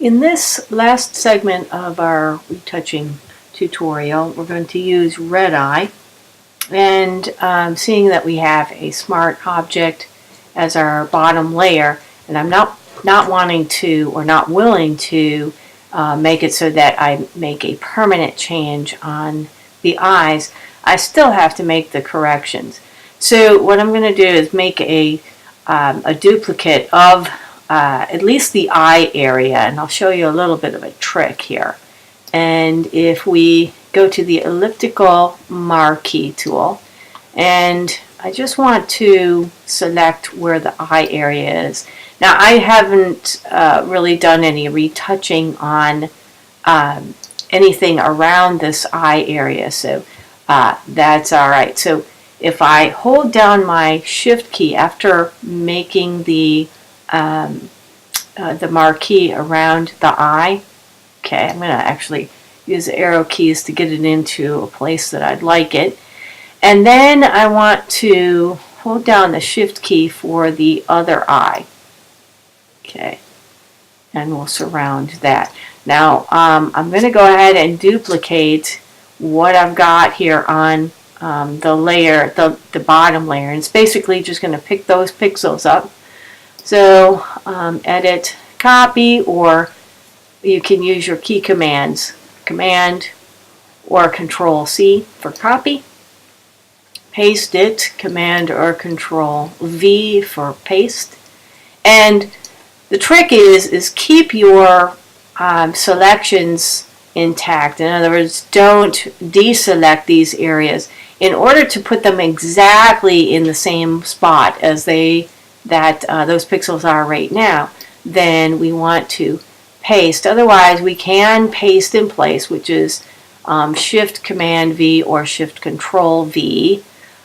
In this last segment of our retouching tutorial, we're going to use Redeye, and seeing that we have a smart object as our bottom layer, and I'm not wanting to or not willing to make it so that I make a permanent change on the eyes, I still have to make the corrections. So what I'm going to do is make a duplicate of at least the eye area, and I'll show you a little bit of a trick here. And if we go to the elliptical marquee tool, and I just want to select where the eye area is. Now I haven't really done any retouching on anything around this eye area, so that's alright. So if I hold down my shift key after making the marquee around the eye, okay, I'm going to actually use the arrow keys to get it into a place that I'd like it. And then I want to hold down the shift key for the other eye. Okay, and we'll surround that. Now I'm going to go ahead and duplicate what I've got here on the layer, the bottom layer. And it's basically just going to pick those pixels up. So edit, copy, or you can use your key commands, Command or Control C for copy. Paste it, Command or Control V for paste. And the trick is keep your selections intact. In other words, don't deselect these areas in order to put them exactly in the same spot as those pixels are right now. Then we want to paste. Otherwise, we can paste in place, which is Shift Command V or Shift Control V.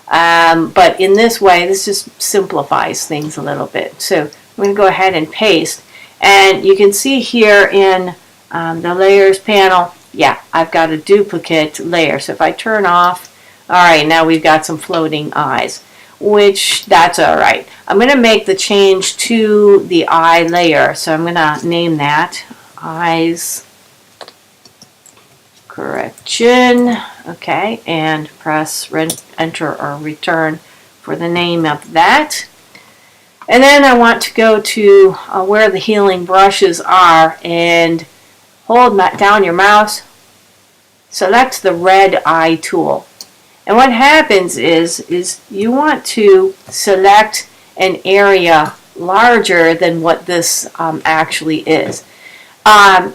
But in this way, this just simplifies things a little bit. So I'm going to go ahead and paste. And you can see here in the layers panel, yeah, I've got a duplicate layer. So if I turn off, all right, now we've got some floating eyes, which that's all right. I'm going to make the change to the eye layer. So I'm going to name that Eyes Correction. Okay, and press enter or return for the name of that. And then I want to go to where the healing brushes are and hold down your mouse, select the Redeye tool. And what happens is you want to select an area larger than what this actually is.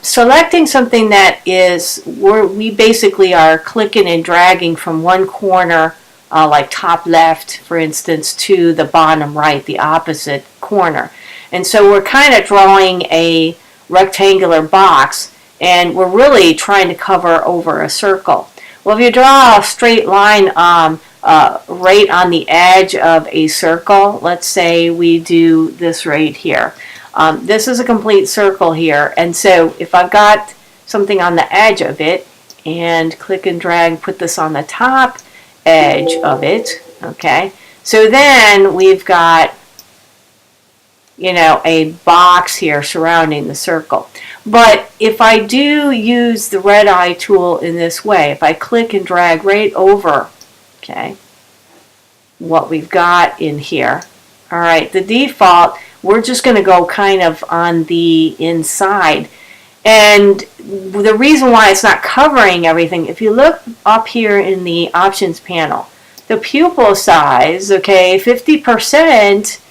Selecting something that is where we basically are clicking and dragging from one corner, like top left, for instance, to the bottom right, the opposite corner. And so we're kind of drawing a rectangular box, and we're really trying to cover over a circle. Well, if you draw a straight line right on the edge of a circle, let's say we do this right here. This is a complete circle here, and so if I've got something on the edge of it and click and drag, put this on the top edge of it, okay, so then we've got, you know, a box here surrounding the circle. But if I do use the Redeye tool in this way, if I click and drag right over, okay, what we've got in here, all right, the default, we're just going to go kind of on the inside. And the reason why it's not covering everything, if you look up here in the options panel, the pupil size, okay, 50%,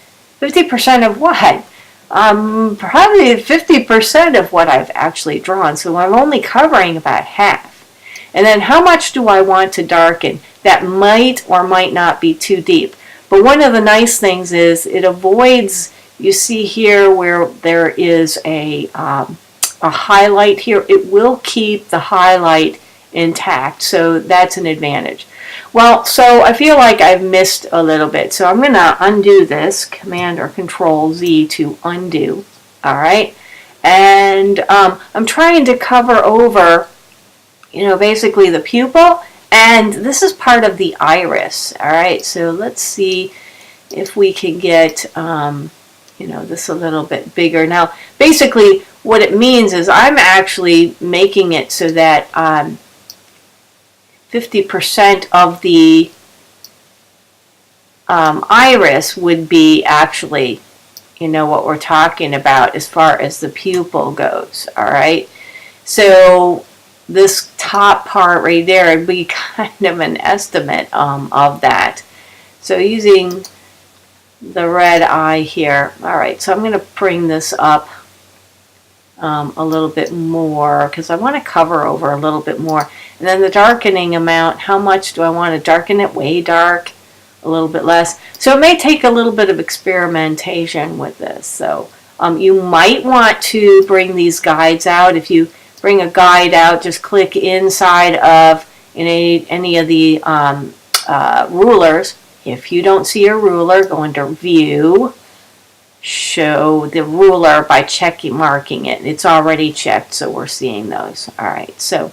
50% of what? Probably 50% of what I've actually drawn. So I'm only covering about half. And then how much do I want to darken? That might or might not be too deep. But one of the nice things is it avoids, you see here where there is a highlight here, it will keep the highlight intact, so that's an advantage. Well, so I feel like I've missed a little bit, so I'm going to undo this, Command or Control Z to undo, all right? And I'm trying to cover over, you know, basically the pupil, and this is part of the iris, all right? So let's see if we can get, you this a little bit bigger. Now, basically, what it means is I'm actually making it so that 50% of the iris would be actually, what we're talking about as far as the pupil goes, all right? So this top part right there would be kind of an estimate of that. So using the red eye here, all right, so I'm going to bring this up a little bit more because I want to cover over a little bit more. And then the darkening amount, how much do I want to darken it? Way dark, a little bit less. So it may take a little bit of experimentation with this. So you might want to bring these guides out. If you bring a guide out, just click inside of any of the rulers. If you don't see a ruler, go into View, show the ruler by marking it. It's already checked, so we're seeing those. All right, so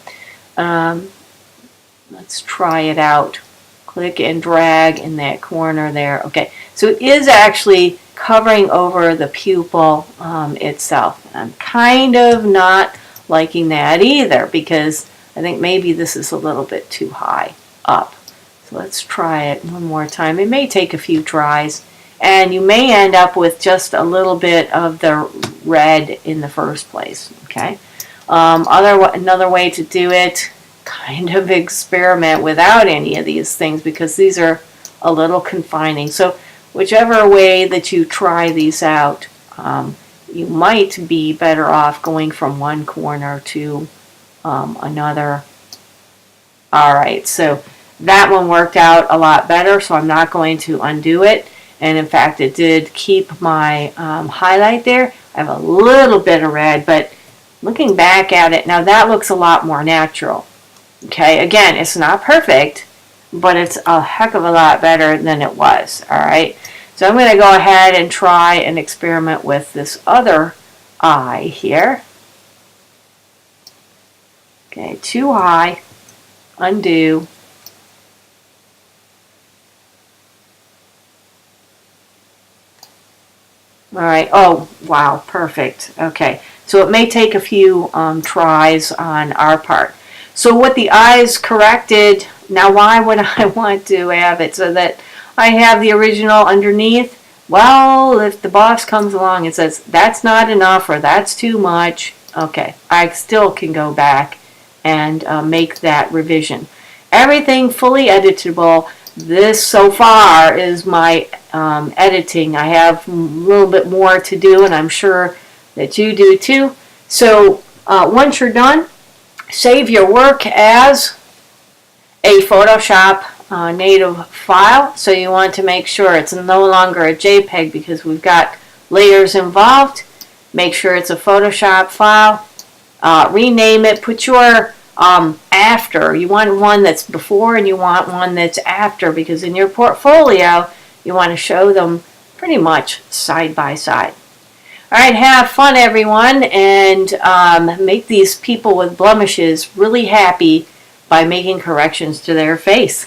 let's try it out. Click and drag in that corner there. Okay, so it is actually covering over the pupil itself. I'm kind of not liking that either because I think maybe this is a little bit too high up. So let's try it one more time. It may take a few tries, and you may end up with just a little bit of the red in the first place. Okay. Another way to do it, kind of experiment without any of these things because these are a little confining. So whichever way that you try these out, you might be better off going from one corner to another. All right, so that one worked out a lot better, so I'm not going to undo it. And in fact, it did keep my highlight there. I have a little bit of red, but looking back at it, now that looks a lot more natural. Okay, again, it's not perfect, but it's a heck of a lot better than it was. All right, so I'm going to go ahead and try and experiment with this other eye here. Okay, too high, undo. All right, oh, wow, perfect. Okay, so it may take a few tries on our part. So what the eyes corrected, now why would I want to have it so that I have the original underneath? Well, if the boss comes along and says, that's not enough or that's too much, okay, I still can go back and make that revision. Everything fully editable. This so far is my editing. I have a little bit more to do, and I'm sure that you do too. So once you're done, save your work as a Photoshop native file. So you want to make sure it's no longer a JPEG because we've got layers involved. Make sure it's a Photoshop file. Rename it. Put your after. You want one that's before and you want one that's after because in your portfolio you want to show them pretty much side by side. All right, have fun everyone, and make these people with blemishes really happy by making corrections to their face.